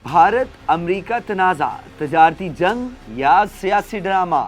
Bharat America तनाज़ा, तजारती जंग या सियासी ड्रामा।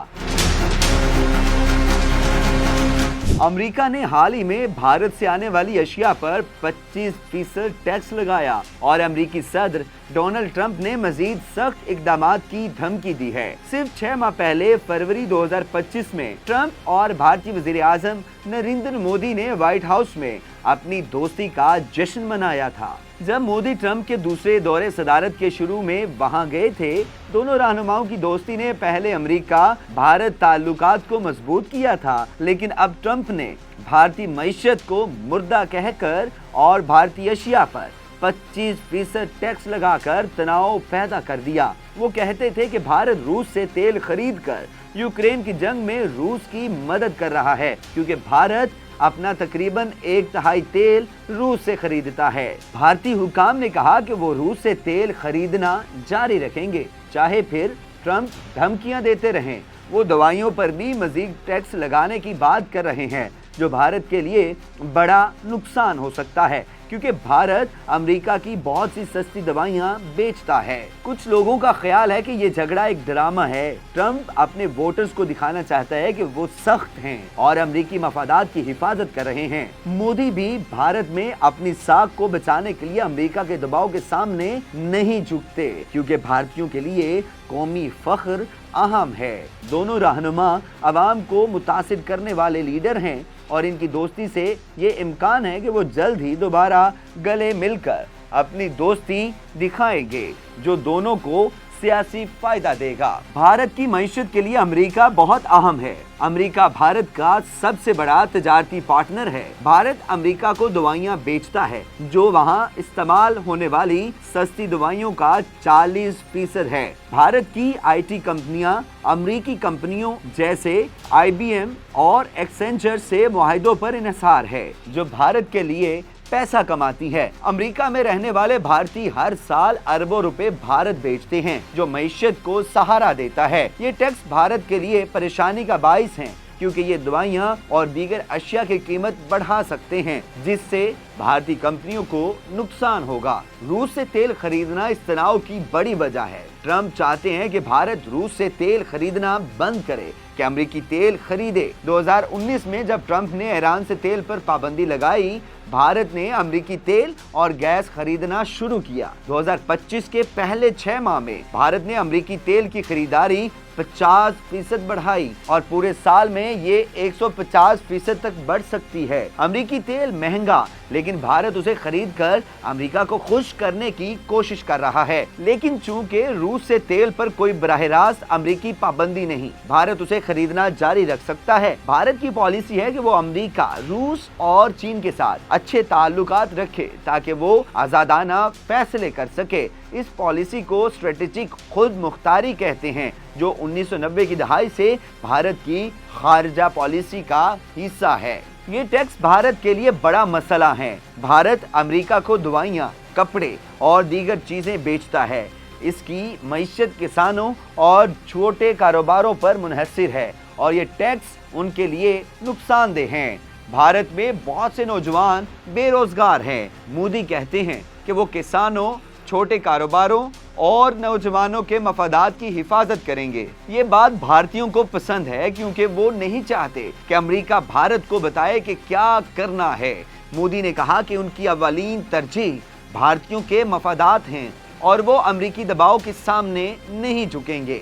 अमेरिका ने हाल ही में भारत से आने वाली अशिया पर 25% टैक्स लगाया और अमेरिकी सदर डोनाल्ड ट्रंप ने मजीद सख्त इक़दामात की धमकी दी है। सिर्फ 6 माह पहले फरवरी 2025 में ट्रंप और भारतीय वज़ीर आज़म नरेंद्र मोदी ने व्हाइट हाउस में अपनी दोस्ती का जश्न मनाया था। जब मोदी ट्रंप के दूसरे दौरे सदारत के शुरू में वहां गए थे, दोनों रहनुमाओं की दोस्ती ने पहले अमेरिका भारत ताल्लुकात को मजबूत किया था, लेकिन अब ट्रंप ने भारतीय मईशत को मुर्दा कहकर और भारतीय अशिया पर 25% टैक्स लगाकर तनाव पैदा कर दिया। वो कहते थे कि भारत रूस से तेल खरीद कर यूक्रेन की जंग में रूस की मदद कर रहा है, क्योंकि भारत अपना तकरीबन 1/3 तेल रूस से खरीदता है। भारतीय हुकाम ने कहा कि वो रूस से तेल खरीदना जारी रखेंगे, चाहे फिर ट्रंप धमकियां देते रहें। वो दवाइयों पर भी मजीद टैक्स लगाने की बात कर रहे हैं, जो भारत के लिए बड़ा नुकसान हो सकता है, क्योंकि भारत अमेरिका की बहुत सी सस्ती दवाइयां बेचता है। कुछ लोगों का ख्याल है कि ये झगड़ा एक ड्रामा है। ट्रंप अपने वोटर्स को दिखाना चाहता है कि वो सख्त हैं और अमेरिकी मफादात की हिफाजत कर रहे हैं। मोदी भी भारत में अपनी साख को बचाने के लिए अमेरिका के दबाव के सामने नहीं झुकते, क्योंकि भारतीयों के लिए कौमी फख्र अहम है। दोनों रहनुमा अवाम को मुतासिर करने वाले लीडर हैं और इनकी दोस्ती से ये इम्कान है कि वो जल्द ही दोबारा गले मिलकर अपनी दोस्ती दिखाएंगे, जो दोनों को सियासी फायदा देगा। भारत की मईशत के लिए अमेरिका बहुत अहम है। अमेरिका भारत का सबसे बड़ा तजारती पार्टनर है। भारत अमेरिका को दवाइयां बेचता है, जो वहां इस्तेमाल होने वाली सस्ती दवाइयों का 40% है। भारत की IT कंपनियां अमेरिकी कंपनियों जैसे IBM और एक्सेंचर से मुआहिदों पर इन्हिसार है, जो भारत के लिए पैसा कमाती है। अमेरिका में रहने वाले भारतीय हर साल अरबों रुपए भारत बेचते हैं, जो मईशत को सहारा देता है। ये टैक्स भारत के लिए परेशानी का बाइस है, क्योंकि ये दवाइयाँ और दीगर अशिया की कीमत बढ़ा सकते हैं, जिससे भारतीय कंपनियों को नुकसान होगा। रूस से तेल खरीदना इस तनाव की बड़ी वजह है। ट्रंप चाहते हैं कि भारत रूस से तेल खरीदना बंद करे कि अमेरिकी तेल खरीदे। 2019 में जब ट्रंप ने ईरान से तेल पर पाबंदी लगाई, भारत ने अमेरिकी तेल और गैस खरीदना शुरू किया। 2025 के पहले 6 माह में भारत ने अमेरिकी तेल की खरीदारी 50% बढ़ाई और पूरे साल में ये 150% तक बढ़ सकती है। अमेरिकी तेल महंगा, लेकिन भारत उसे खरीद कर अमेरिका को खुश करने की कोशिश कर रहा है। लेकिन चूंकि रूस से तेल पर कोई बराह रास्त अमेरिकी पाबंदी नहीं, भारत उसे खरीदना जारी रख सकता है। भारत की पॉलिसी है कि वो अमेरिका, रूस और चीन के साथ अच्छे ताल्लुकात रखे, ताकि वो आजादाना फैसले कर सके। इस पॉलिसी को स्ट्रेटेजिक खुद मुख्तारी कहते हैं, जो 1990 की दहाई से भारत की खारजा पॉलिसी का हिस्सा है। ये टैक्स भारत के लिए बड़ा मसला है। भारत अमेरिका को दवाइयाँ, कपड़े और दीगर चीजें बेचता है। इसकी मईशत किसानों और छोटे कारोबारों पर मुनहसिर है और ये टैक्स उनके लिए नुकसानदेह हैं। भारत में बहुत से नौजवान बेरोजगार हैं। मोदी कहते हैं कि वो किसानों, छोटे कारोबारों और नौजवानों के मफादात की हिफाजत करेंगे। ये बात भारतीयों को पसंद है, क्योंकि वो नहीं चाहते कि अमेरिका भारत को बताए कि क्या करना है। मोदी ने कहा कि उनकी अव्वलीन तरजीह भारतीयों के मफादात हैं और वो अमेरिकी दबाव के सामने नहीं झुकेंगे।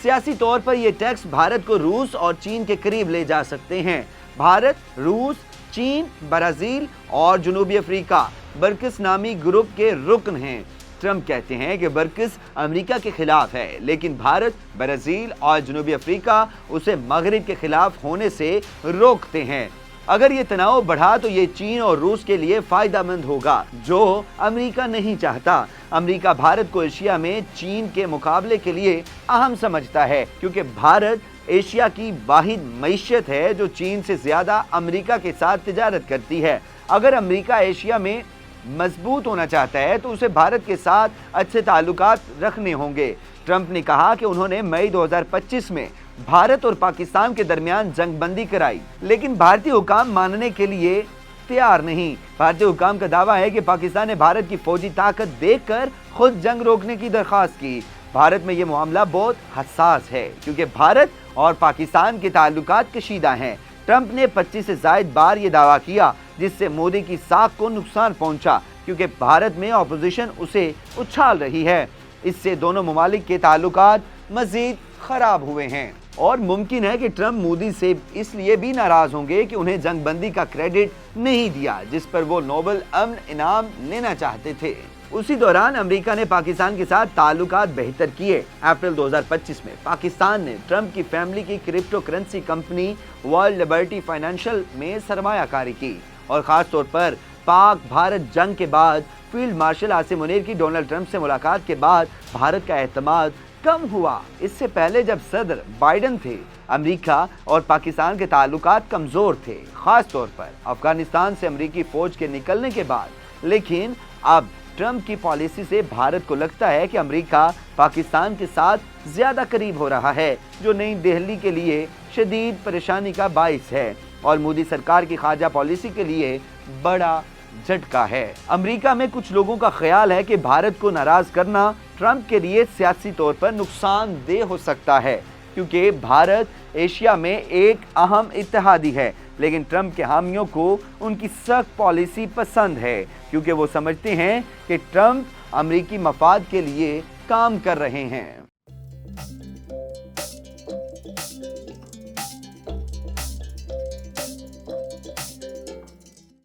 सियासी तौर पर ये टैक्स भारत को रूस और चीन के करीब ले जा सकते हैं। भारत, रूस, चीन, ब्राजील और जनूबी अफ्रीका बर्किस नामी ग्रुप के रुकन हैं। ट्रंप कहते हैं कि बर्किस अमेरिका के खिलाफ है, लेकिन भारत, ब्राजील और जनूबी अफ्रीका उसे मगरिब के खिलाफ होने से रोकते हैं। अगर ये तनाव बढ़ा तो ये चीन और रूस के लिए फायदेमंद होगा, जो अमेरिका नहीं चाहता। अमेरिका भारत को एशिया में चीन के मुकाबले के लिए अहम समझता है, क्योंकि भारत एशिया की वाहिद मईशत है जो चीन से ज्यादा अमेरिका के साथ तिजारत करती है। अगर अमेरिका एशिया में मजबूत होना चाहता है तो उसे भारत के साथ अच्छे ताल्लुकात रखने होंगे। ट्रंप ने कहा कि उन्होंने मई 2025 में भारत और पाकिस्तान के दरमियान जंगबंदी कराई, लेकिन भारतीय हुकाम मानने के लिए तैयार नहीं। भारतीय हुकाम का दावा है कि पाकिस्तान ने भारत की फौजी ताकत देखकर खुद जंग रोकने की दरख्वास्त की। भारत में ये मामला बहुत हसास है क्योंकि भारत और पाकिस्तान के ताल्लुकात कशीदा हैं। ट्रंप ने 25 से ज़ायद बार ये दावा किया जिससे मोदी की साख को नुकसान पहुंचा क्योंकि भारत में अपोजिशन उसे उछाल रही है। इससे दोनों ममालिक के ताल्लुकात मज़ीद खराब हुए हैं और मुमकिन है कि ट्रंप मोदी से इसलिए भी नाराज होंगे कि उन्हें जंगबंदी का क्रेडिट नहीं दिया जिस पर वो नोबेल अमन इनाम लेना चाहते थे। उसी दौरान अमेरिका ने पाकिस्तान के साथ ताल्लुकात बेहतर किए। अप्रैल 2025 में पाकिस्तान ने ट्रंप की फैमिली की crypto currency company world liberty financial में सरमायाकारी की और खास तौर पर पाक भारत जंग के बाद फील्ड मार्शल आसिम मुनीर की डोनाल्ड ट्रंप से मुलाकात के बाद भारत का एतमाद कम हुआ। इससे पहले जब सदर बाइडेन थे, अमेरिका और पाकिस्तान के ताल्लुकात कमजोर थे, खास तौर पर अफगानिस्तान से अमेरिकी फौज के निकलने के बाद। लेकिन अब ट्रंप की पॉलिसी से भारत को लगता है कि अमेरिका पाकिस्तान के साथ ज्यादा करीब हो रहा है, जो नई दिल्ली के लिए शदीद परेशानी का बाइस है और मोदी सरकार की खारजा पॉलिसी के लिए बड़ा झटका है। अमेरिका में कुछ लोगों का ख्याल है कि भारत को नाराज करना ट्रंप के लिए सियासी तौर पर नुकसानदेह हो सकता है क्योंकि भारत एशिया में एक अहम इत्तेहादी है। लेकिन ट्रंप के हामियों को उनकी सख्त पॉलिसी पसंद है क्योंकि वो समझते हैं कि ट्रंप अमेरिकी मफाद के लिए काम कर रहे हैं।